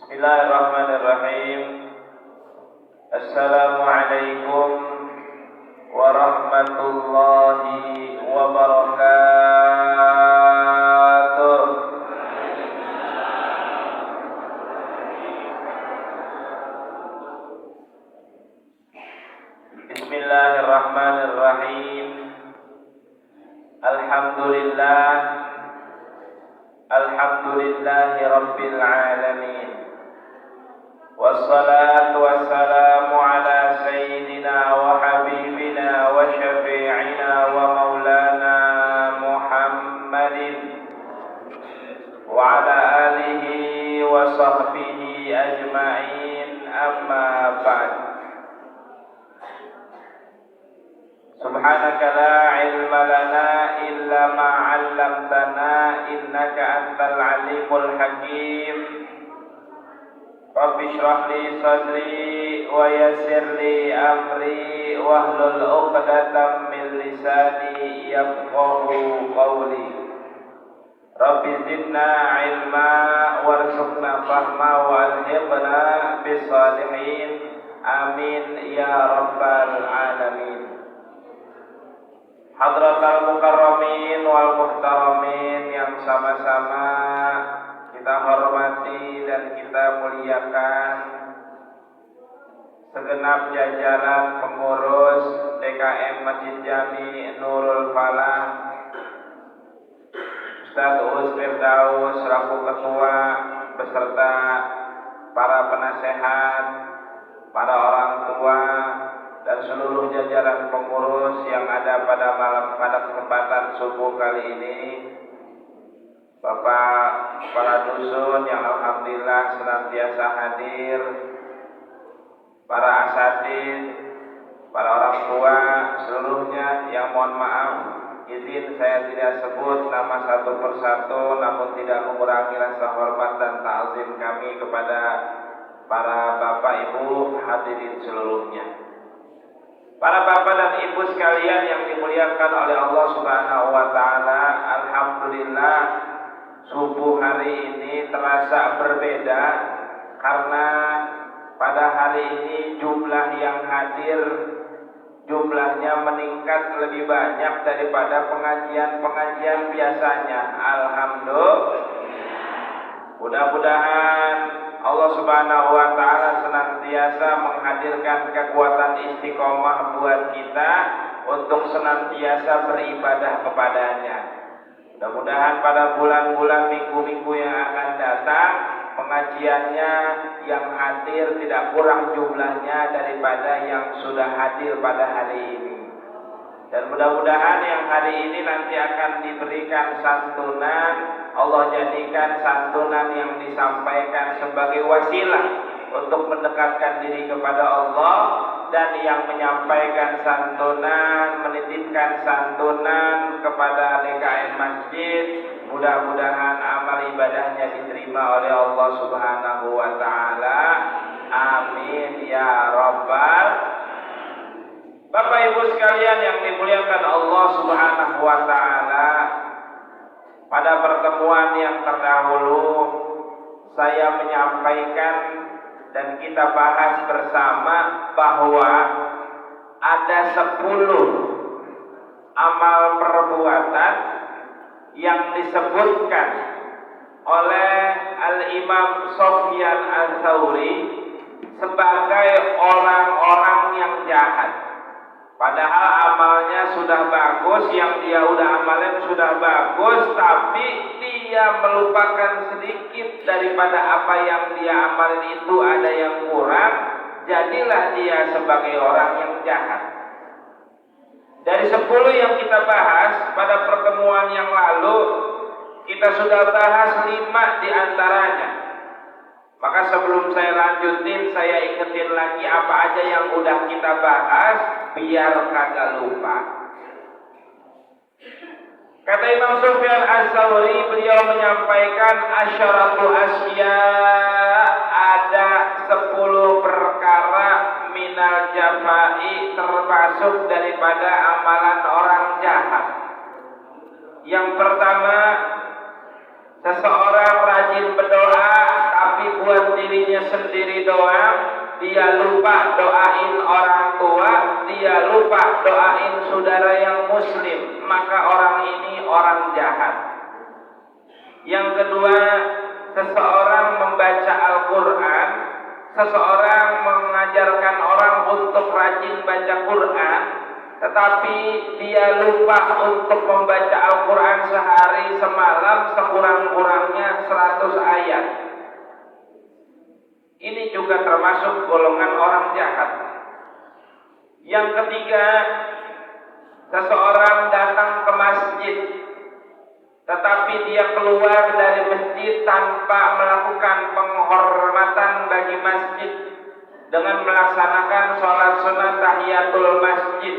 Bismillahirrahmanirrahim. Assalamualaikum warahmatullahi wabarakatuh. Bismillahirrahmanirrahim. Alhamdulillahi rabbil alamin. Wassalatu wassalamu ala sayyidina wa habibina wa syafi'ina wa maulana Muhammadin wa ala alihi wa sahbihi ajma'in, amma ba'd. Subhanaka la ilma lana illa ma 'allamtana innaka antal alimul hakim. Rabbi shrah li sadri wa yassir li amri wahlul 'uqdatam min lisani yafqahu qawli. Rabbi zidna ilma warzuqna fahma wa alhiqna bis salihin. Amin ya rabbal alamin. Hadratal mukarramin wal muhtaramin yang sama-sama kita hormati dan kita muliakan, segenap jajaran pengurus DKM Masjid Jami Nurul Falah, Ustaz Uus Firdaus selaku ketua beserta para penasehat, para orang tua dan seluruh jajaran pengurus yang ada pada kesempatan subuh kali ini. Bapak kepala dusun yang alhamdulillah senantiasa hadir, para asatid, para orang tua seluruhnya yang mohon maaf izin saya tidak sebut nama satu persatu, namun tidak mengurangi rasa hormat dan ta'zim kami kepada para bapak ibu hadirin seluruhnya. Para bapak dan ibu sekalian yang dimuliakan oleh Allah Subhanahu wa taala, alhamdulillah subuh hari ini terasa berbeda karena pada hari ini jumlah yang hadir jumlahnya meningkat lebih banyak daripada pengajian-pengajian biasanya. Alhamdulillah. Mudah-mudahan Allah Subhanahu wa taala senantiasa menghadirkan kekuatan istiqomah buat kita untuk senantiasa beribadah kepadanya. Mudah-mudahan pada bulan-bulan minggu-minggu yang akan datang pengajiannya yang hadir tidak kurang jumlahnya daripada yang sudah hadir pada hari ini. Dan mudah-mudahan yang hari ini nanti akan diberikan santunan, Allah jadikan santunan yang disampaikan sebagai wasilah untuk mendekatkan diri kepada Allah, dan yang menyampaikan santunan, menitipkan santunan kepada DKM Masjid, mudah-mudahan amal ibadahnya diterima oleh Allah Subhanahu wa taala. Amin ya rabbal. Bapak ibu sekalian yang dimuliakan Allah Subhanahu wa taala, pada pertemuan yang terdahulu saya menyampaikan dan kita bahas bersama bahwa ada 10 amal perbuatan yang disebutkan oleh Al-Imam Sufyan Ats-Tsauri sebagai orang-orang yang jahat. Padahal amalnya sudah bagus, yang dia udah amalin sudah bagus, tapi dia melupakan sedikit daripada apa yang dia amalin itu ada yang kurang, jadilah dia sebagai orang yang jahat. Dari 10 yang kita bahas pada pertemuan yang lalu, kita sudah bahas 5 di antaranya. Maka sebelum saya lanjutin, saya ingetin lagi apa aja yang udah kita bahas, biar kagak lupa. Kata Imam Sufyan Ats-Tsauri, beliau menyampaikan asyaratu asya, ada 10 perkara minal jafai, termasuk daripada amalan orang jahat. Yang pertama, seseorang rajin berdoa tapi buat diri doang, dia lupa doain orang tua, dia lupa doain saudara yang muslim, maka orang ini orang jahat. Yang kedua, seseorang membaca Al-Quran, seseorang mengajarkan orang untuk rajin baca Quran, tetapi dia lupa untuk membaca Al-Quran sehari semalam sekurang-kurangnya 100 ayat. Ini juga termasuk golongan orang jahat. Yang ketiga, seseorang datang ke masjid, tetapi dia keluar dari masjid tanpa melakukan penghormatan bagi masjid dengan melaksanakan sholat sunat tahiyatul masjid,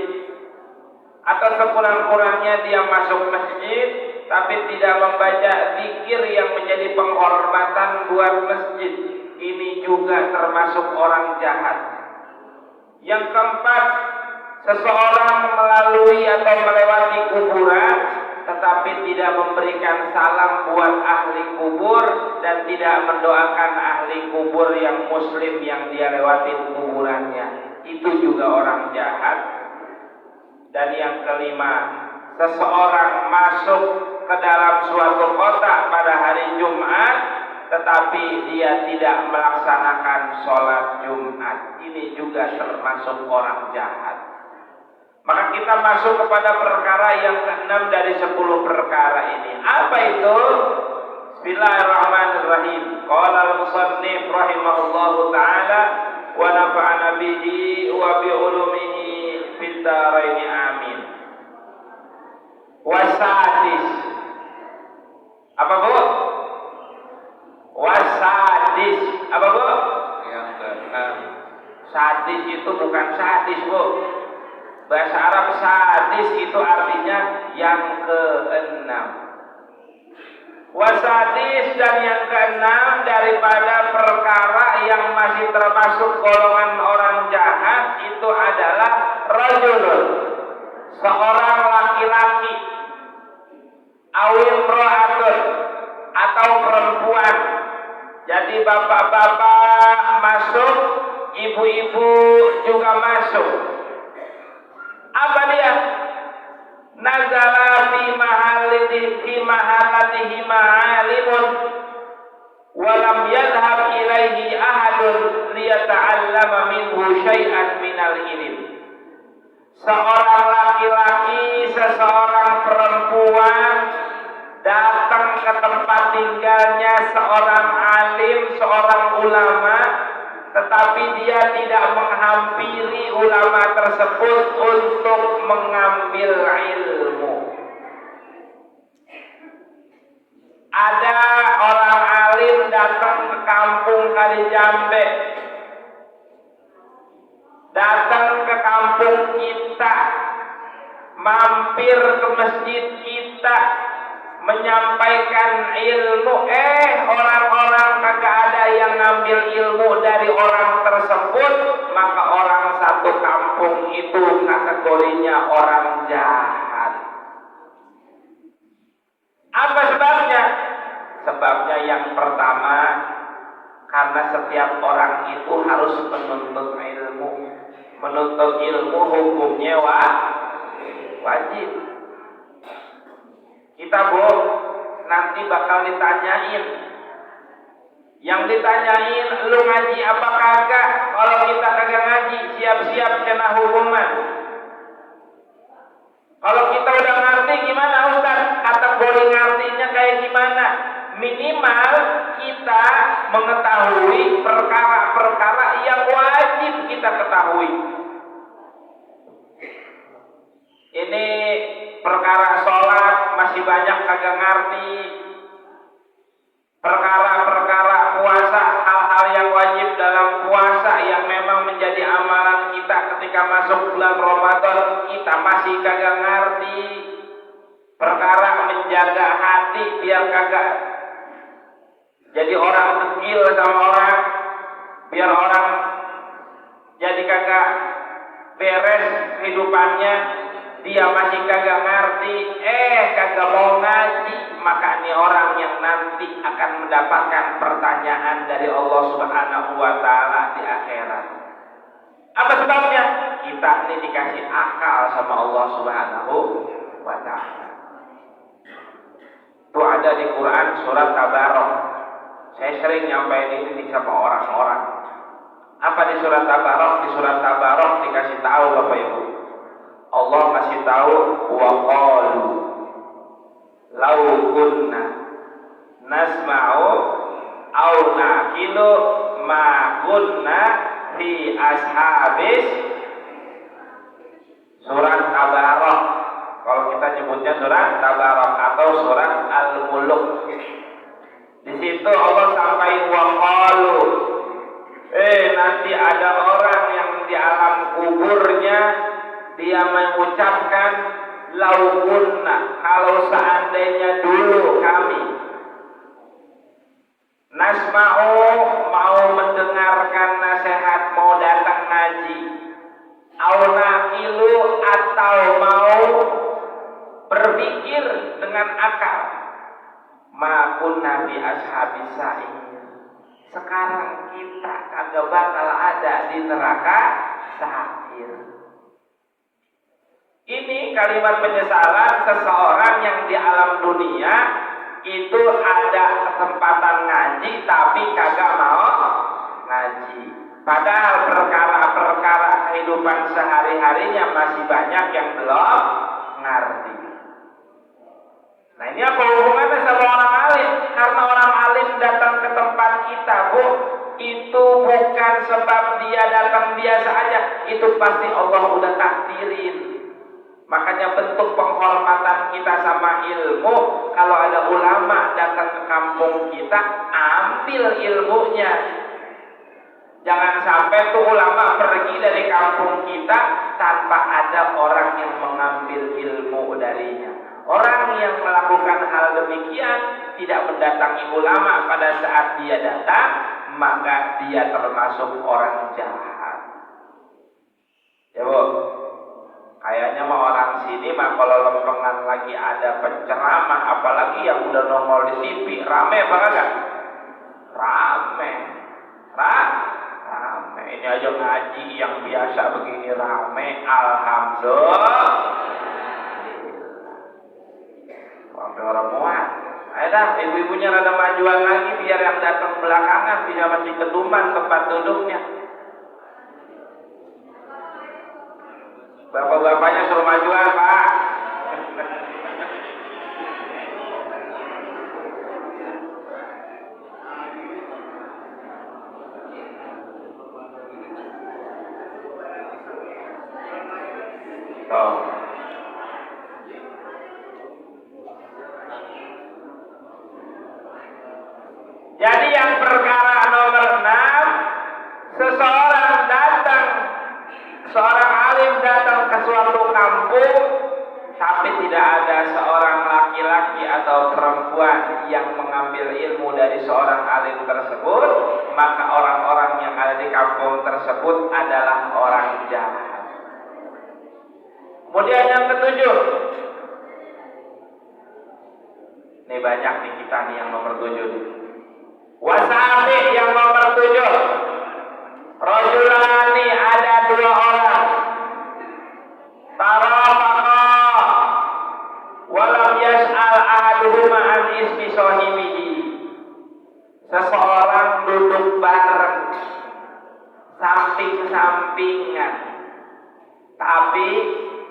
atau sekurang-kurangnya dia masuk masjid tapi tidak membaca zikir yang menjadi penghormatan buat masjid. Ini juga termasuk orang jahat. Yang keempat, seseorang melalui atau melewati kuburan tetapi tidak memberikan salam buat ahli kubur dan tidak mendoakan ahli kubur yang muslim yang dia lewati kuburannya. Itu juga orang jahat. Dan yang kelima, seseorang masuk ke dalam suatu kota pada hari Jumat tetapi dia tidak melaksanakan sholat Jumat. Ini juga termasuk orang jahat. Maka kita masuk kepada perkara yang keenam dari 10 perkara ini. Apa itu? Bismillahirrahmanirrahim. Qala al-musannif rahimahullahu ta'ala wa nafa'ana bihi wa bi ulumihi fid dharain amin. Wasadis. Apa Bu? Wasadis. Apa Bu? Yang keenam. Sadis itu bukan sadis Bu. Bahasa Arab sadis itu artinya yang keenam. Wasadis dan yang keenam daripada perkara yang masih termasuk golongan orang jahat itu adalah rajulun, seorang laki-laki, awil ro'atun atau perempuan. Jadi bapak-bapak masuk, ibu-ibu juga masuk. Apa dia? Nazala fi mahalatihi ma'alimun wa lam yadhhab ilaihi ahadun liyata'allama minhu syai'an minal ilm. Seorang laki-laki, seseorang perempuan datang ke tempat tinggalnya seorang alim, seorang ulama, tetapi dia tidak menghampiri ulama tersebut untuk mengambil ilmu. Ada orang alim datang ke kampung Kalijambe, datang ke kampung kita, mampir ke masjid kita, menyampaikan ilmu. Orang-orang kagak ada yang ngambil ilmu dari orang tersebut, maka orang satu kampung itu kategorinya orang jahat. Apa sebabnya? Sebabnya yang pertama, karena setiap orang itu harus menuntut ilmu. Menuntut ilmu hukumnya wajib. Kita nanti bakal ditanyain. Yang ditanyain, lu ngaji apa kagak? Kalau kita kagak ngaji, siap-siap kena hukuman. Kalau kita udah ngerti, gimana Ustaz? Kategori ngertinya kayak gimana? Minimal kita mengetahui perkara-perkara yang wajib kita ketahui. Ini perkara sholat masih banyak kagak ngerti. Perkara-perkara puasa, hal-hal yang wajib dalam puasa yang memang menjadi amalan kita ketika masuk bulan Ramadan, kita masih kagak ngerti. Perkara menjaga hati biar kagak jadi orang degil sama orang, biar orang jadi kagak beres kehidupannya, dia masih kagak ngerti, kagak mau ngaji, maka ini orang yang nanti akan mendapatkan pertanyaan dari Allah Subhanahu wa taala di akhirat. Apa sebabnya? Kita ini dikasih akal sama Allah Subhanahu wa taala. Itu ada di Quran surat Tabarok. Saya sering nyampaikan ini sama orang-orang. Apa di surat Tabarok? Di surat Tabarok dikasih tahu Bapak Ibu. Allah kasih tahu wa qalu law kunna nasma'u aw naqilu ma kunna fi ashabis surat Tabarok. Kalau kita nyebutnya surat Tabarok atau surat Al-Muluk. Di situ Allah sampaikan wa qalu, nanti ada orang yang di alam kuburnya dia mengucapkan laukunna, kalau seandainya dulu kami nasma'u, mau mendengarkan nasihat, mau datang ngaji, au naqilu, atau mau berpikir dengan akal, ma kunna bi ashabis sa'ir, sekarang kita kagak bakal ada di neraka sa'ir. Ini kalimat penyesalan seseorang yang di alam dunia itu ada kesempatan ngaji tapi kagak mau ngaji. Padahal perkara-perkara kehidupan sehari-harinya masih banyak yang belum ngerti. Nah, ini apa hubungannya sama orang alim? Karena orang alim datang ke tempat kita, Bu, itu bukan sebab dia datang biasa aja, itu pasti Allah udah takdirin. Makanya bentuk penghormatan kita sama ilmu, kalau ada ulama datang ke kampung kita, ambil ilmunya. Jangan sampai tuh ulama pergi dari kampung kita tanpa ada orang yang mengambil ilmu darinya. Orang yang melakukan hal demikian tidak mendatangi ulama pada saat dia datang, maka dia termasuk orang jahat. Ya, Bu. Kayaknya mah orang sini mah kalau lempengan lagi ada penceramah, apalagi yang udah nongol di TV, rame apa kagak? Rame. Rame. Ini aja ngaji yang biasa begini rame, alhamdulillah. Sampai orang muat. Ayo dah, ibu-ibunya rada majuan lagi biar yang datang belakangan bisa masih keduman tempat duduknya. Bapak-bapaknya suruh majuan, Pak. Tuh. Jadi yang perkara nomor 6, seorang alim datang ke suatu kampung, tapi tidak ada seorang laki-laki atau perempuan yang mengambil ilmu dari seorang alim tersebut, maka orang-orang yang ada di kampung tersebut adalah orang jahat. Kemudian yang ketujuh, ini banyak nih kita nih yang nomor 7. Wasabi yang nomor 7. Rajulani, ada dua orang. Tarafaqa walam yas'al ahaduhuma an ismi sahibihi. Seseorang duduk bareng, samping-sampingan, tapi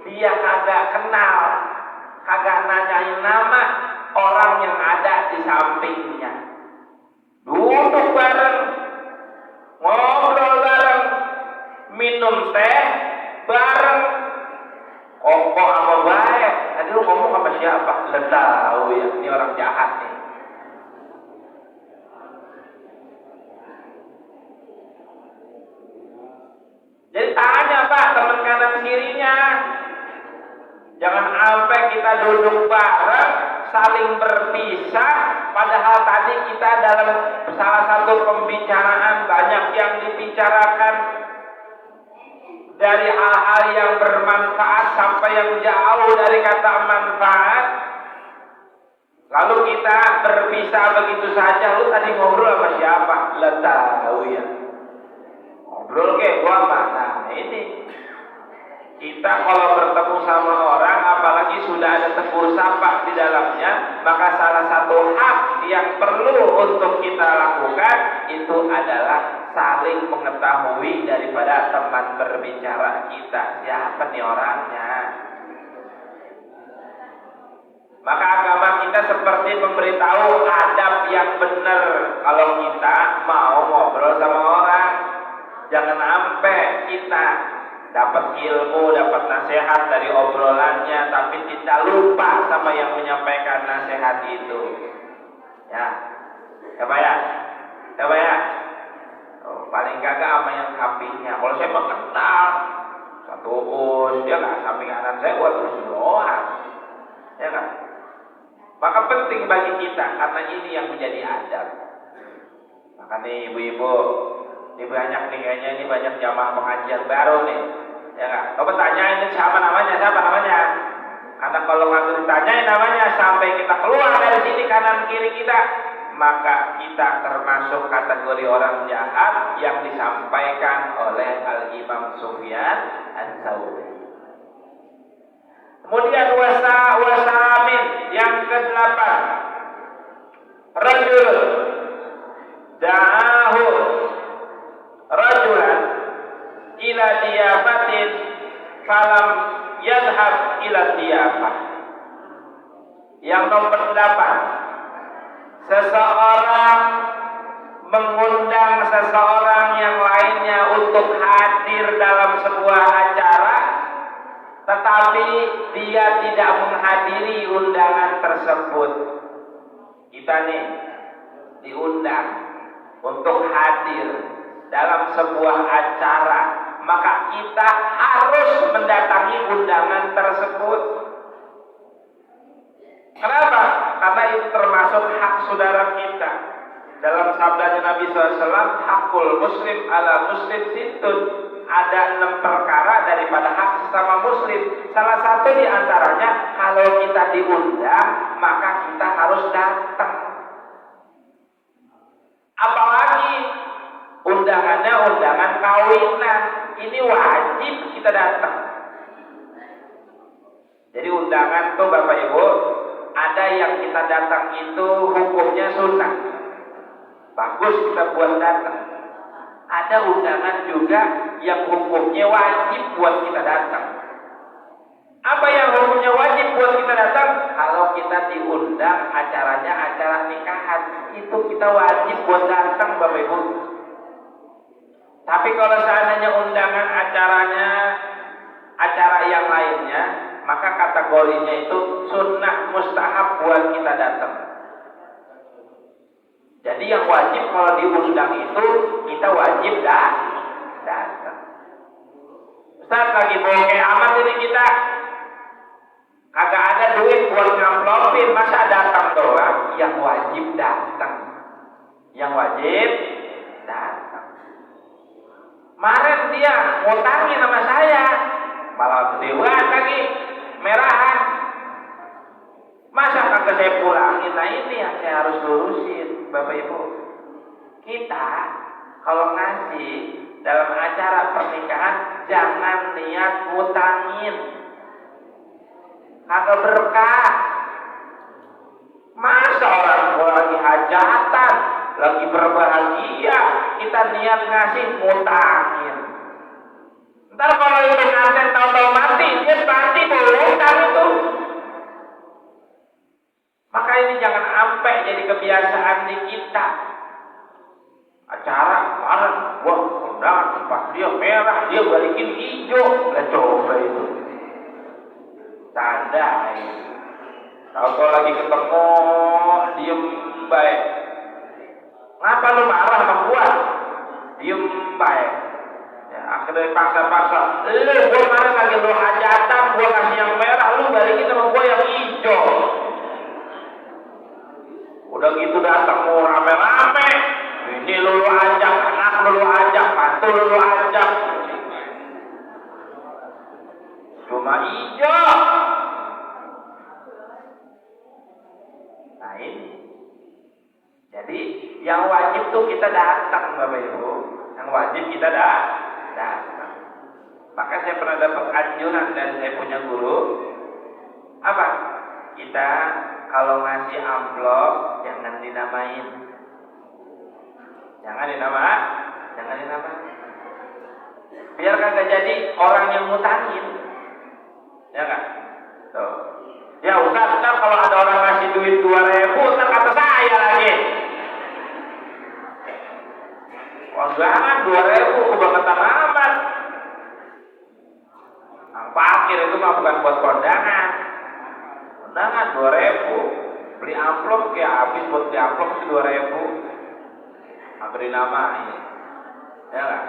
dia kagak kenal, kagak nanyain nama orang yang ada di sampingnya. Duduk bareng, ngobrol bareng, minum teh bareng, kongko sama baik. Tadi lu ngomong sama siapa? Udah tahu ya, ini orang jahat nih. Jadi tanya Pak teman kanan kirinya. Jangan sampai kita duduk bareng, saling berpisah, padahal tadi kita dalam salah satu pembicaraan banyak yang dibicarakan, dari hal-hal yang bermanfaat sampai yang jauh dari kata manfaat. Kalau kita berpisah begitu saja, lu tadi ngobrol sama siapa? Lah tahu ya. Ngobrol kayak gua mana? Ini kita kalau bertemu sama orang, apalagi sudah ada tegur sapa di dalamnya, maka salah satu hak yang perlu untuk kita lakukan itu adalah saling mengetahui daripada teman berbicara kita. Siapa nih orangnya? Maka agama kita seperti memberitahu adab yang benar kalau kita mau ngobrol sama orang. Jangan sampai kita dapat ilmu, dapat nasihat dari obrolannya, tapi tidak lupa sama yang menyampaikan nasihat itu. Ya, coba ya, coba ya. Oh, paling kagak sama yang sampingnya. Kalau saya mengenal satu dia nggak samping kanan saya, buat terus doa, ya kan? Maka penting bagi kita karena ini yang menjadi adab. Maka nih ibu-ibu, ini banyak nih kayaknya ini banyak jamaah pengajian baru nih. Ya kan? Coba tanyain ini siapa namanya? Karena kalau nggak ditanyain namanya sampai kita keluar dari sini kanan kiri kita, maka kita termasuk kategori orang jahat yang disampaikan oleh Al-Imam Sufyan Ats-Tsauri. Kemudian wasamin yang ke-8, rajul da'ahu rajulan ila diyafatin falam yadhhab ila diyafah. Yang nomor 8, seseorang mengundang seseorang yang lainnya untuk hadir dalam sebuah acara, tetapi dia tidak menghadiri undangan tersebut. Kita nih diundang untuk hadir dalam sebuah acara, maka kita harus mendatangi undangan tersebut. Kenapa? Karena itu termasuk hak saudara kita. Dalam sabdanya Nabi SAW, hakul muslim ala muslim situn. Ada 6 perkara daripada hak sesama muslim. Salah satu di antaranya, kalau kita diundang, maka kita harus datang. Apalagi undangannya undangan kawinan, ini wajib kita datang. Jadi undangan tuh Bapak Ibu, ada yang kita datang itu hukumnya sunnah, bagus kita buat datang. Ada undangan juga yang hukumnya wajib buat kita datang. Apa yang hukumnya wajib buat kita datang? Kalau kita diundang acaranya acara nikahan, itu kita wajib buat datang Bapak Ibu. Tapi kalau seandainya undangan acaranya acara yang lainnya, maka kategorinya itu sunnah mustahab buat kita datang. Jadi yang wajib kalau diundang itu kita wajib datang. Ustaz lagi bokeh amat ini kita, kagak ada duit buat ngamplopin, masa datang doang? Yang wajib datang. Yang wajib datang. Kemarin dia ngutangin sama saya, malah dewan lagi, merahan. Masa kagak saya pulangin? Nah ini yang saya harus lurusin Bapak Ibu. Kita kalau ngasih dalam acara pernikahan, jangan niat ngutangin, kagak berkah. Masa orang gua lagi hajatan, lagi berbahagia, kita niat ngasih ngutangin. Ntar kalau itu nganten tahu-tahu mati, dia pasti berutang itu. Maka ini jangan sampai jadi kebiasaan di kita. Acara kemarin, wah undangan pas dia merah, dia balikin hijau. Lah coba itu. Tanda ini. Kalau lagi ketemu, diem baik. Ngapa lu marah sama gua? Diem baik. Ya, akhirnya paksa-paksa. Gua kemarin lagi lu hajatan, gua kasih yang merah, lu balikin sama gua yang hijau. Udah gitu datang mau rame-rame, ini lu ajak, anak lu ajak, mantu lu ajak, cuma hijau. Nah wajib tuh kita datang Bapak Ibu. Yang wajib kita datang. Maka saya pernah dapat anjuran dari saya punya guru. Apa? Kita kalau ngasih amplop jangan dinamain. Jangan dinamain. Biar kagak jadi orang yang ngutangin. Ya kan? Tuh. Ya Ustaz, ntar kalau ada orang ngasih duit 2.000, ntar kata saya lagi. Wah jangan 2.000, kebangetan amat. Nah, parkir itu mah bukan buat kondangan. Kondangan 2.000. Beli amplop kayak habis buat beli amplop itu 2.000. Beri nama ini. Ya kan?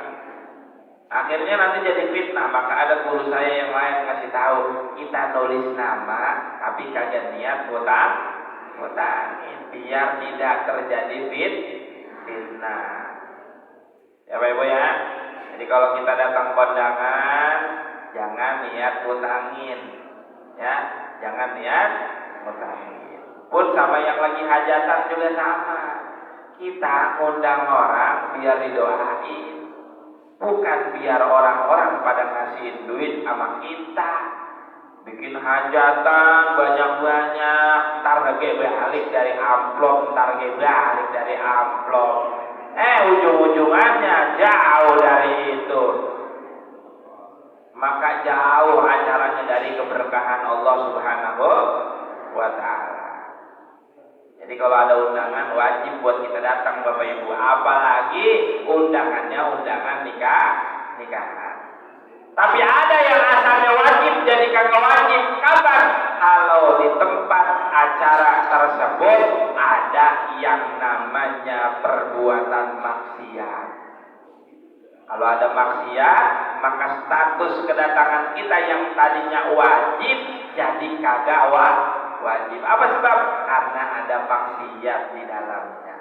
Akhirnya nanti jadi fitnah. Maka ada guru saya yang lain kasih tahu, kita nulis nama tapi kagak niat ngutangin biar tidak terjadi fitnah. Ya Bapak Ibu ya. Jadi kalau kita datang kondangan jangan niat ngutangin. Ya, jangan niat ngutangin. Pun sama yang lagi hajatan juga sama. Kita undang orang biar didoain. Bukan biar orang-orang pada ngasihin duit sama kita. Bikin hajatan banyak-banyak, ntar balik dari amplop, ujung-ujungannya jauh dari itu. Maka jauh acaranya dari keberkahan Allah Subhanahu wa ta'ala. Jadi kalau ada undangan wajib buat kita datang Bapak Ibu. Apalagi undangannya undangan nikahan. Tapi ada yang asalnya wajib jadi kagak wajib. Kapan? Kalau di tempat acara tersebut ada yang namanya perbuatan maksiat. Kalau ada maksiat, maka status kedatangan kita yang tadinya wajib jadi kagak wajib. Apa sebab? Karena ada maksiat di dalamnya.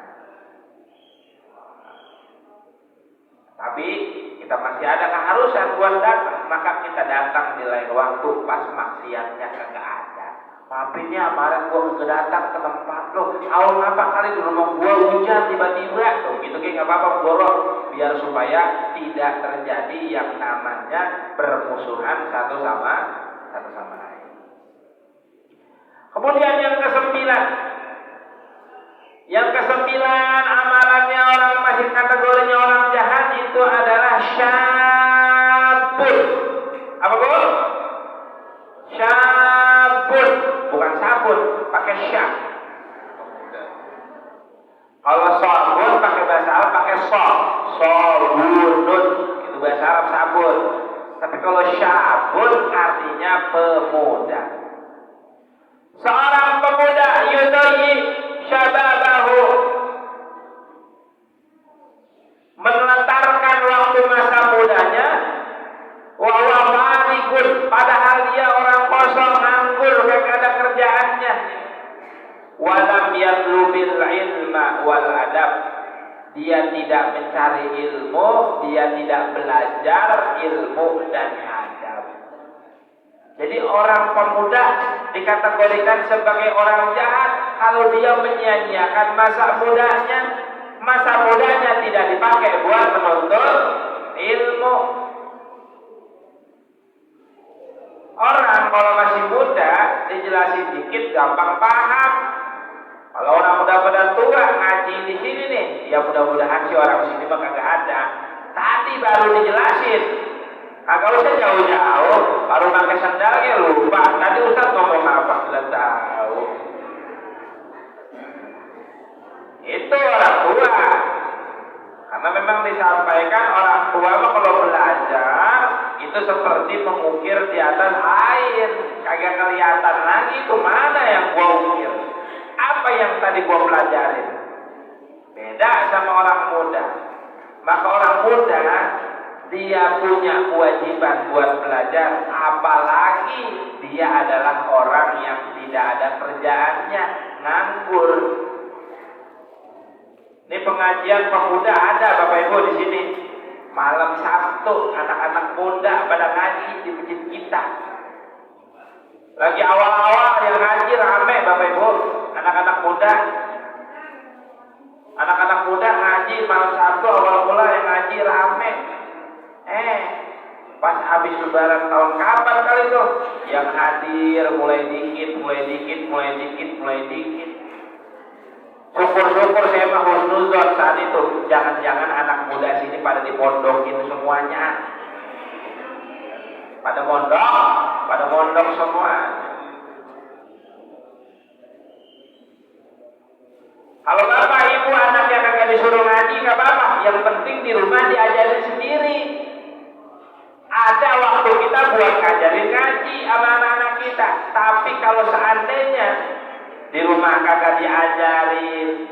Tapi kita masih ada keharusan buat datang, maka kita datang di lain waktu pas maksiatnya kagak ada. Maafin ya, kemarin gua kagak datang ke tempat lo. Awal ngapa kali di rumah gua hujan tiba-tiba tuh, gitu kayak nggak apa-apa borok, biar supaya tidak terjadi yang namanya bermusuhan satu sama lain. Kemudian yang kesembilan amalannya orang masih kategorinya orang jahat itu adalah syabun. Apa Bu? Syabun, bukan sabun, pakai syab. Kalau sabun pakai bahasa Arab pakai sabunun, itu bahasa Arab sabun. Tapi kalau syabun artinya pemuda. Seorang pemuda yudai syababahu, menelantarkan waktu masa mudanya, wa wafarikun, padahal dia orang kosong, nganggur, gak ada kerjaannya. Walam yatlubil ilma wal adab, dia tidak mencari ilmu, dia tidak belajar ilmu dan adab. Jadi orang pemuda dikategorikan sebagai orang jahat kalau dia menyia-nyiakan masa mudanya tidak dipakai buat menuntut ilmu. Orang kalau masih muda dijelasin dikit gampang paham. Kalau orang udah pada tua ngaji di sini nih, ya mudah-mudahan si orang sini mah kagak ada. Tadi baru dijelasin. Kagak usah jauh-jauh, baru pakai sandalnya lupa. Tadi Ustaz ngomong apa? Sudah tahu. Itu orang tua. Karena memang disampaikan orang tua mah kalau belajar itu seperti mengukir di atas air. Kagak kelihatan lagi itu mana yang gua ukir. Apa yang tadi gua pelajarin. Beda sama orang muda. Maka orang muda dia punya kewajiban buat belajar, apalagi dia adalah orang yang tidak ada kerjaannya, nganggur. Ini pengajian pemuda ada Bapak Ibu di sini. Malam Sabtu anak-anak muda pada ngaji di masjid kita. Lagi awal-awal yang ngaji rame Bapak Ibu, anak-anak muda. Anak-anak muda ngaji malam Sabtu awal mula yang ngaji rame. Pas habis lebaran tahun kapan kali itu? Yang hadir mulai dikit. Syukur-syukur saya mah husnuzon saat itu. Jangan-jangan anak muda sini pada dipondokin semuanya. Pada mondok semua. Kalau bapak ibu anak yang kagak disuruh ngaji nggak apa-apa. Yang penting di rumah diajarin sendiri. Ada waktu kita buat ngajarin ngaji sama anak-anak kita. Tapi kalau seandainya di rumah kagak diajarin,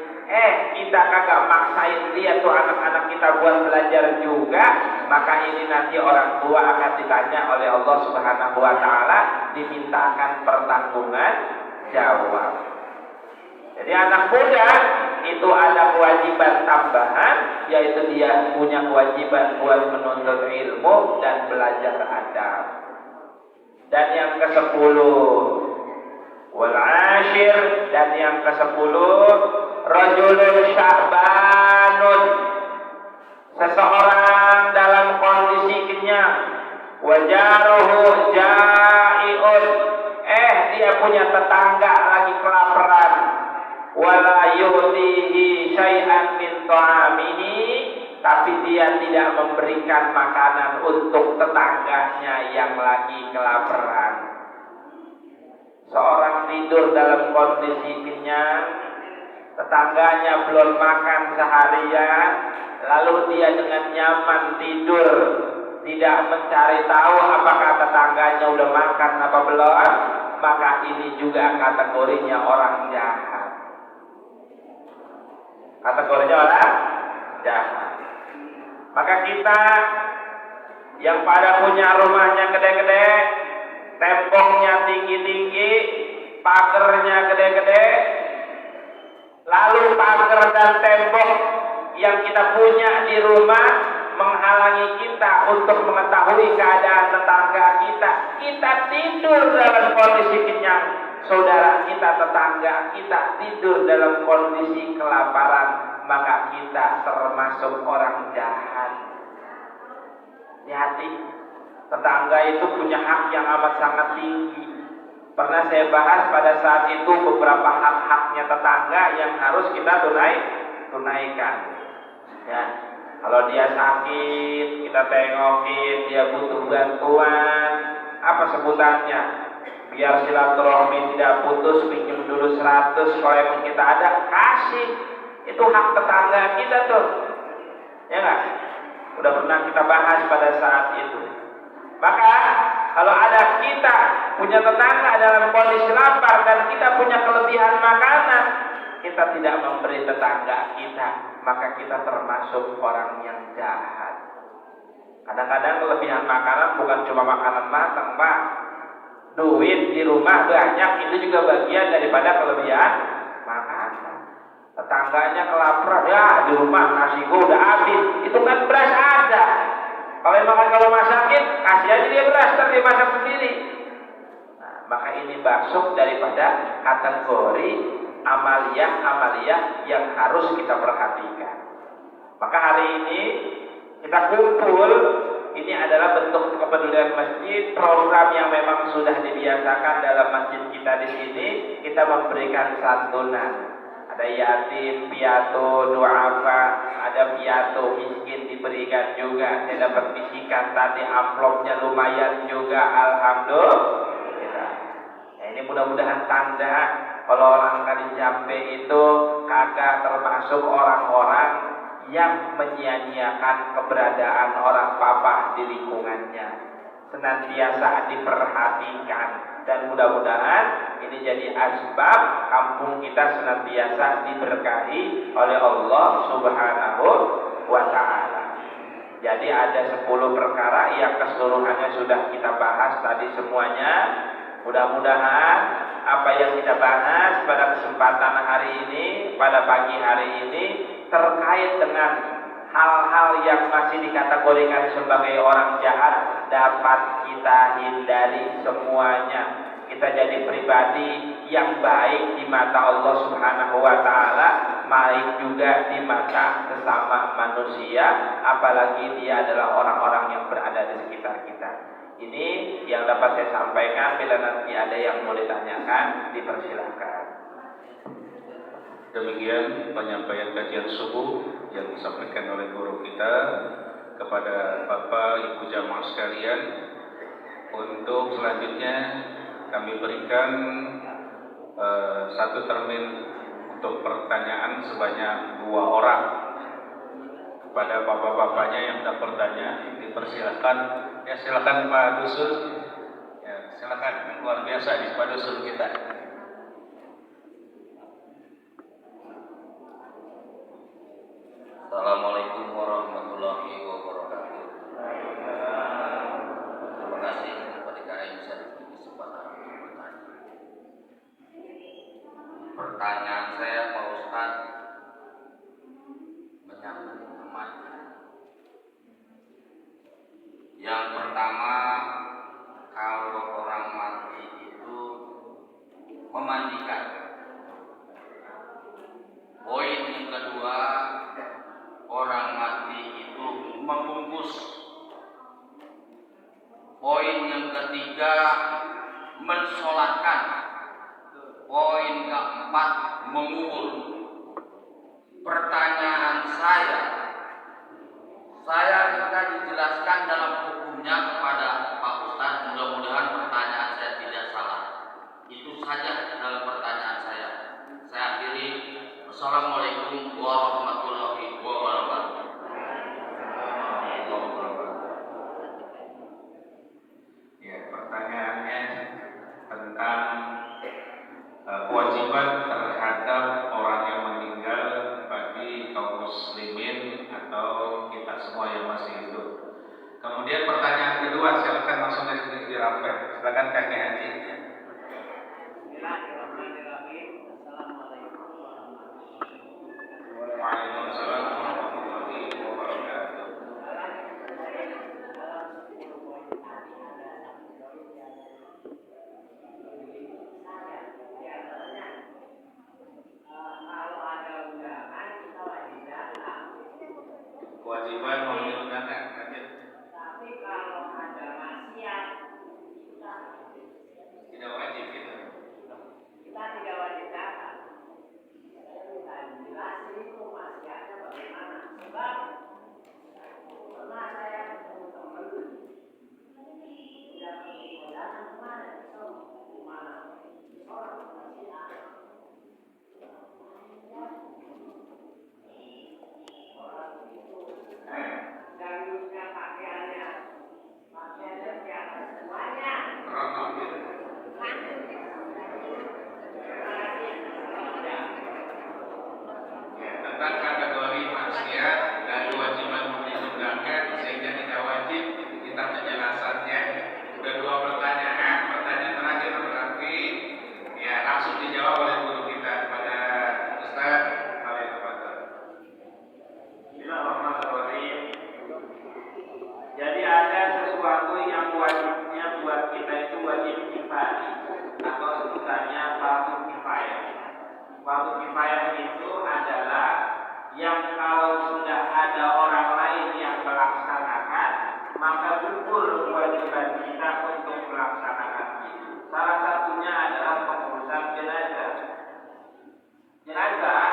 kita kagak maksain dia tuh anak-anak kita buat belajar juga, maka ini nanti orang tua akan ditanya oleh Allah Subhanahu wa taala, dimintakan pertanggungan jawab. Jadi anak muda itu ada kewajiban tambahan, yaitu dia punya kewajiban buat menuntut ilmu dan belajar adab. Dan yang ke-10 wal ashir, dan yang ke-10 rajulun syahbanun, seseorang dalam kondisi kenyang, wajaruhu jai'un, dia punya tetangga lagi kelaparan, wala yu'tihi syai'an min ta'amihi, tapi dia tidak memberikan makanan untuk tetangganya yang lagi kelaparan. Seorang tidur dalam kondisi kenyang, tetangganya belum makan seharian, lalu dia dengan nyaman tidur, tidak mencari tahu apakah tetangganya udah makan apa belum, maka ini juga kategorinya orang jahat. Kategorinya orang jahat. Maka kita yang pada punya rumahnya gede-gede, temboknya tinggi-tinggi, pagernya gede-gede, lalu pagar dan tembok yang kita punya di rumah menghalangi kita untuk mengetahui keadaan tetangga kita. Kita tidur dalam kondisi kenyang, saudara kita, tetangga kita tidur dalam kondisi kelaparan, maka kita termasuk orang jahat. Hati-hati, tetangga itu punya hak yang amat sangat tinggi. Pernah saya bahas pada saat itu beberapa hak-haknya tetangga yang harus kita tunaikan. Ya, kalau dia sakit, kita tengokin, dia butuh bantuan, apa sebutannya? Biar silaturahmi tidak putus, pinjam dulu 100, kalau emang kita ada, kasih. Itu hak tetangga kita tuh. Ya enggak? Udah pernah kita bahas pada saat itu. Maka kalau ada kita punya tetangga dalam kondisi lapar dan kita punya kelebihan makanan, kita tidak memberi tetangga kita, maka kita termasuk orang yang jahat. Kadang-kadang kelebihan makanan bukan cuma makanan matang, Pak. Duit di rumah banyak, itu juga bagian daripada kelebihan makanan. Tetangganya kelaparan, ya di rumah nasi gua udah habis, itu kan beras ada. Kalau makan kalau masakin, kasih aja dia beras, tapi masak sendiri. Nah, maka ini masuk daripada kategori amaliyah yang harus kita perhatikan. Maka hari ini kita kumpul, ini adalah bentuk kepedulian masjid, program yang memang sudah dibiasakan dalam masjid kita di sini. Kita memberikan santunan. Ada yatim, piatu, duafa, ada piatu miskin diberikan juga. Saya dapat bisikan tadi, amplopnya lumayan juga, alhamdulillah. Nah, ini mudah-mudahan tanda kalau orang kali Jambe itu kagak termasuk orang-orang yang menyia-nyiakan keberadaan orang papa di lingkungannya. Senantiasa diperhatikan. Dan mudah-mudahan ini jadi asbab kampung kita senantiasa diberkahi oleh Allah Subhanahu wa ta'ala. Jadi ada 10 perkara yang keseluruhannya sudah kita bahas tadi semuanya. Mudah-mudahan apa yang kita bahas pada kesempatan hari ini, pada pagi hari ini, terkait dengan hal-hal yang masih dikategorikan sebagai orang jahat dapat kita hindari semuanya. Kita jadi pribadi yang baik di mata Allah Subhanahu wa taala, baik juga di mata sesama manusia, apalagi dia adalah orang-orang yang berada di sekitar kita. Ini yang dapat saya sampaikan. Bila nanti ada yang mau ditanyakan, dipersilahkan. Demikian penyampaian kajian subuh yang disampaikan oleh guru kita kepada Bapak Ibu jamaah sekalian. Untuk selanjutnya kami berikan satu termin untuk pertanyaan sebanyak 2 orang. Kepada bapak-bapaknya yang hendak bertanya, dipersilakan. Ya, silakan Pak Dusun. Ya, silakan. Luar biasa di Pak Dusun kita. Assalamualaikum warahmatullahi wabarakatuh. Terima kasih kepada KM bisa diberi kesempatan untuk bertanya. Pertanyaan saya Pak Ustaz menyangkut kematian. Yang pertama, kalau orang mati itu memandikan. Poin yang kedua, orang mati itu membungkus. Poin yang ketiga, mensolatkan. Poin keempat, mengubur. Pertanyaan saya minta dijelaskan dalam hukumnya kepada Pak Ustaz. Mudah-mudahan pertanyaan saya tidak salah. Itu saja dalam pertanyaan saya. Saya akhiri. Assalamualaikum warahmatullahi wabarakatuh. Ya, pertanyaannya tentang kewajiban terhadap orang yang meninggal bagi kaum muslimin atau kita semua yang masih hidup. Kemudian pertanyaan kedua, silakan langsung dirampet. Silakan Kakek Haji. Waalaikumsalam warahmatullahi wabarakatuh. Kewajiban memenuhi undangan, lanjut. Tapi kalau ada maksiat, Tidak wajib kita. kita tidak wajib datang. Saya minta dijelasin itu maksiatnya bagaimana. Sebab pernah saya ketemu teman, sudah pergi kondangan kemarin, di mana? Orang maksiat. Orang itu gayungnya pakaiannya di atas semuanya. Rokok gitu. Ya, tentang kategori maksiat dan kewajiban memenuhi undangan sehingga tidak wajib, kita penjelasannya. Udah 2 pertanyaan. Pertanyaan terakhir berarti ya langsung dijawab oleh guru kita kepada Ustaz Khalid Fadl. Bismillahirrahmanirrahim. Jadi ada sesuatu yang wajibnya buat kita itu wajib kifayah atau sebutannya fardu kifayah. Fardu kifayah itu adalah yang kalau sudah ada orang lain yang melaksanakan, maka gugur kewajiban kita untuk melaksanakan itu. Salah satunya adalah pengurusan jenazah. Jenazah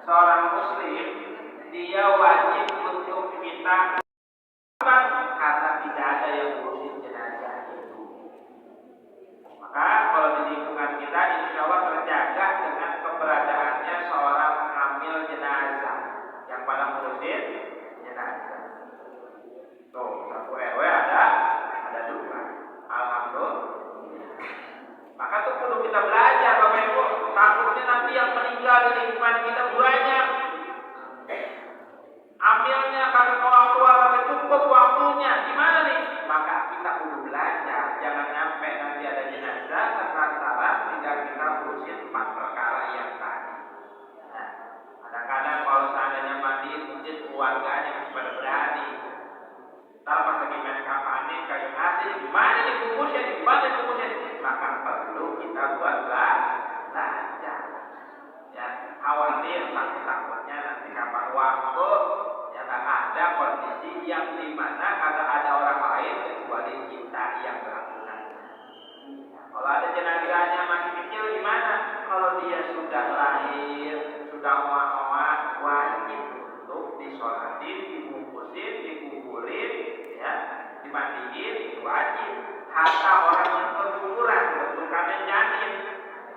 seorang muslim, dia wajib untuk kita karena tidak ada yang ngurusin jenazah itu. Maka kalau di lingkungan kita insya Allah terjaga dengan keberadaannya seorang amil jenazah yang pada ngurusin jenazah. Tuh, satu RW ada 2. Alhamdulillah. Maka tuh perlu kita belajar Bapak Ibu. Takutnya nanti yang meninggal di lingkungan kita banyak. Ambilnya kakek orang tua sampai cukup waktunya, gimana nih? Maka kita perlu belajar, jangan nyampe nanti ada jenazah terlantaran tinggal kita urusin 4 perkara yang tadi. Nah, kadang-kadang kalau seandainya mati, mungkin keluarganya masih pada berani. Ntar pas lagi main kampanye kayu hati, gimana nih kukusnya, gimana kukusnya? Maka perlu kita buat belajar. nggak ada kondisi yang dimana kagak ada orang lain kecuali kita yang melakukan. Kalau ada jenazahnya masih kecil gimana? Kalau dia sudah lahir, sudah oak-oak, wajib untuk disolatin, dibungkusin, dikuburin, ya, dimandiin, itu wajib. Hatta orang yang berkuburan bentukannya janin,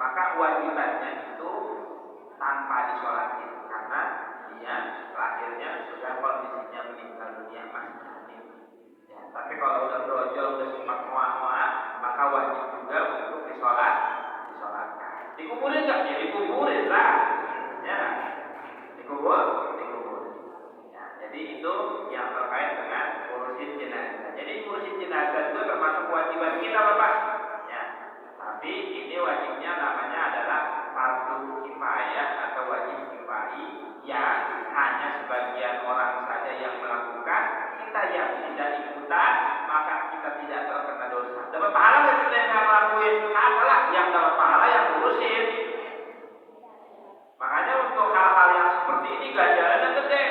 maka wajibannya itu tanpa disolatin karena dia lahirnya sudah kondisinya meninggal dunia masih janin. Ya, tapi kalau udah brojol, udah sempat oak-oak, maka wajib juga untuk disolatkan. Dikuburin nggak? Ya dikuburin lah, ya, dikuburin. Ya, jadi itu yang terkait dengan ngurusin jenazah. Jadi ngurusin jenazah itu termasuk kewajiban kita, Bapak. Ya, tapi ini wajibnya namanya adalah fardu kifayah atau wajib kifai yang hanya sebagian orang saja yang melakukan. Kita yang tidak ikutan, maka kita tidak terkena dosa. Dapat pahala nggak kita yang nggak melakukan? Apalah yang dapat pahala yang ngurusin. Makanya untuk hal-hal yang seperti ini ganjarannya gede.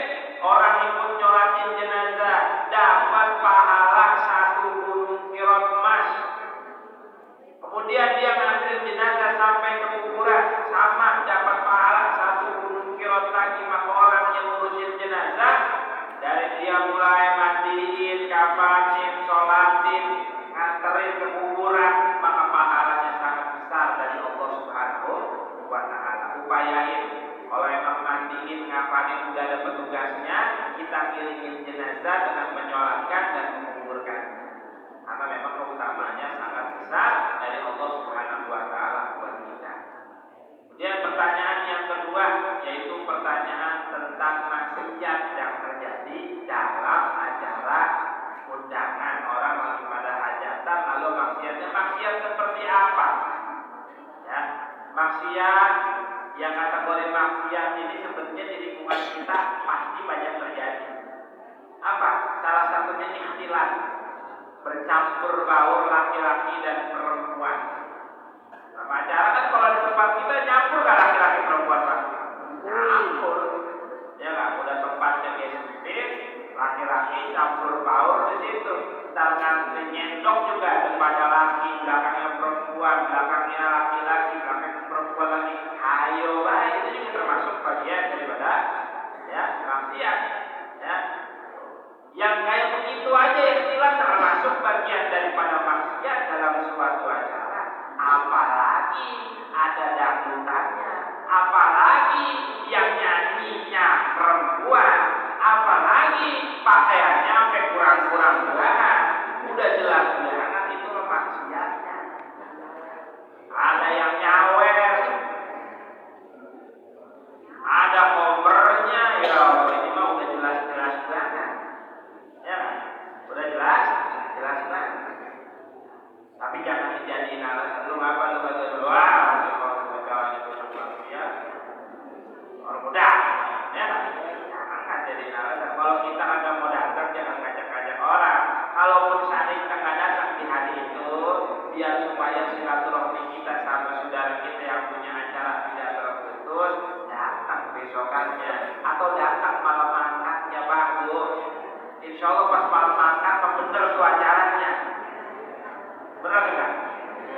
Orang ikut nyolatin jenazah dapat pahala 1 gunung kirot emas. Kemudian dia nganterin jenazah sampai ke kuburan sama dapat pahala 1 gunung kirot lagi. Maka orang yang ngurusin jenazah dari dia mulai mandiin, kafanin, sholatin, nganterin ke kuburan, maka pahalanya sangat besar dari Allah Subhanahu wa Ta'ala. Upayain, kalau emang mandiin, ngapain udah ada petugasnya, kita kiringin jenazah dengan menyolatkan dan menguburkan. Karena memang keutamaannya sangat besar dari Allah Subhanahu wa Ta'ala buat kita. Kemudian pertanyaan yang kedua yaitu pertanyaan tentang maksiat yang terjadi dalam acara undangan orang lagi pada hajatan, lalu maksiat seperti apa? Ya, maksiat yang kategori maksiat ini sebetulnya di lingkungan kita pasti banyak terjadi. Apa? Salah satunya ikhtilat, bercampur baur laki-laki dan perempuan. Nah, acara kan kalau di tempat kita nyampur gak laki-laki perempuan, Pak? Nyampur. Ya nggak, udah tempatnya kayak sempit, laki-laki campur baur di situ. Sedangkan nyendok juga depannya laki, belakangnya perempuan, belakangnya laki-laki, belakangnya perempuan lagi. Ayo baik, itu juga termasuk bagian daripada ya maksiat. Ya. Yang kayak begitu aja ikhtilat termasuk bagian daripada maksiat dalam suatu acara. Apalagi ada dangdutannya, apalagi yang nyanyinya perempuan, apalagi pakaiannya sampai kurang-kurang belahan, udah jelas belahan itu maksiatnya. Ada yang nyawer, ada covernya, ya ini mah udah jelas-jelas banget, ya, udah jelas banget. Tapi jangan dijadiin alasan lu ngapa lu baca doa, kalau bacaannya besok manusia, orang muda, ya, jangan jadiin alasan. Kalau kita agak mau datang, jangan ngajak-ngajak orang. Kalaupun seandainya kita nggak datang di hari itu, biar supaya silaturahmi kita sama saudara kita yang punya acara tidak terputus, datang besokannya atau datang malam angkatnya bagus. Insya Allah pas malam angkat bener tuh acaranya. Benar enggak?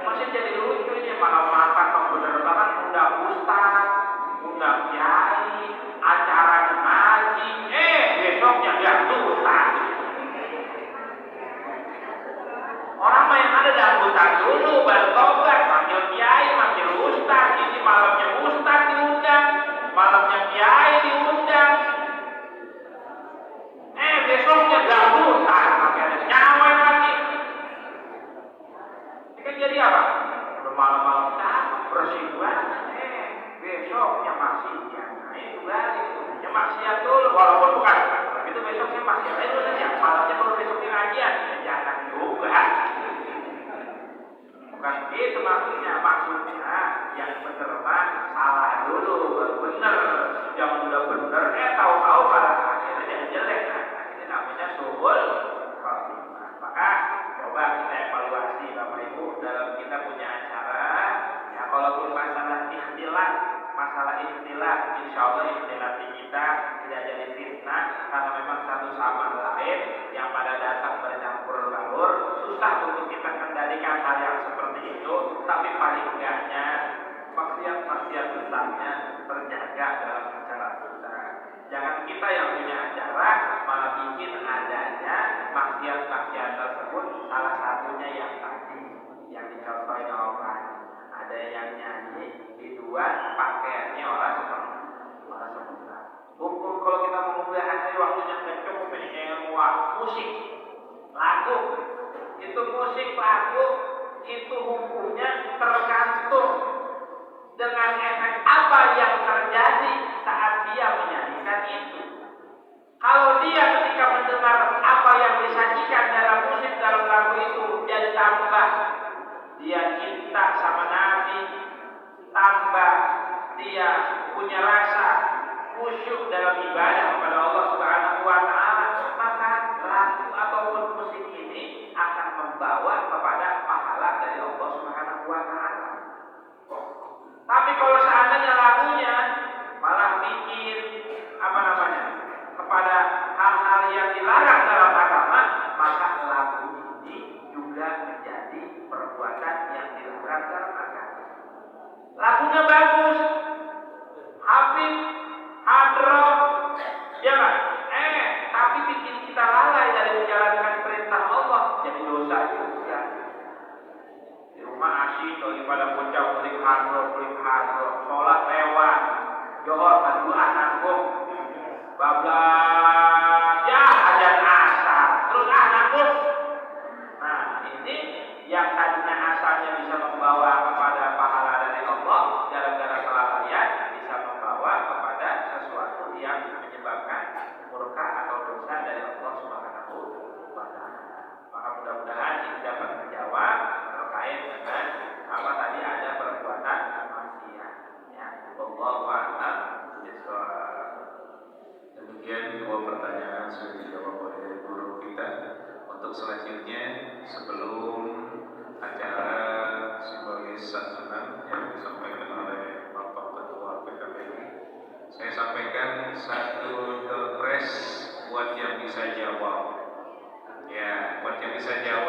Masih jadi lucu ini malam makan bener banget, undang ustaz, undang kiai, acara ngaji, besoknya dangdutan. Orang mah yang ada dangdutan dulu, baru tobat, panggil kiai, panggil ustaz. Ini malamnya ustaz diundang, malamnya kiai diundang. Besoknya dangdutan. malah bikin adanya maksiat-maksiat tersebut. Salah satunya yang tadi yang dicontohin Allah, ada yang nyanyi dibuat pakaiannya orang seperti hukum kalau kita mau membahas dari waktunya cukup ini musik lagu itu musik lagu itu hukumnya tergantung dengan efek apa yang terjadi saat dia menyanyikan itu. Kalau dia ketika mendengar apa yang disajikan dalam musik dalam lagu itu jadi tambah dia cinta sama Nabi, tambah dia punya rasa khusyuk dalam ibadah kepada Allah Subhanahu wa taala, maka lagu ataupun musik ini akan membawa kepada pahala dari Allah Subhanahu wa taala. Tapi kalau seandainya lagunya malah bikin kepada hal-hal yang dilarang dalam agama, maka lagu ini juga menjadi perbuatan yang dilarang dalam agama. Lagunya bagus, hafid, hadroh, ya kan? Tapi bikin kita lalai dari menjalankan perintah Allah, jadi dosa juga. Di rumah asyik daripada bocah kulik hadroh, sholat lewat, johor madulah nanggung, bablas, ya ajan asar, terus nanggung. Nah ini yang tadinya asalnya bisa membawa kepada pahala dari Allah, gara-gara kelalaian bisa membawa kepada sesuatu yang menyebabkan murka atau dosa dari Allah Subhanahu wa taala. Maka mudah-mudahan ini dapat menjawab terkait dengan apa tadi ada perbuatan maksiat. Ya, wallahu a'lam bishawab. Demikian dua pertanyaan sudah dijawab oleh guru kita. Untuk selanjutnya, sebelum acara sebagai santunan yang disampaikan oleh Bapak Ketua PKPI, saya sampaikan satu kepres buat yang bisa jawab. Ya, buat yang bisa jawab.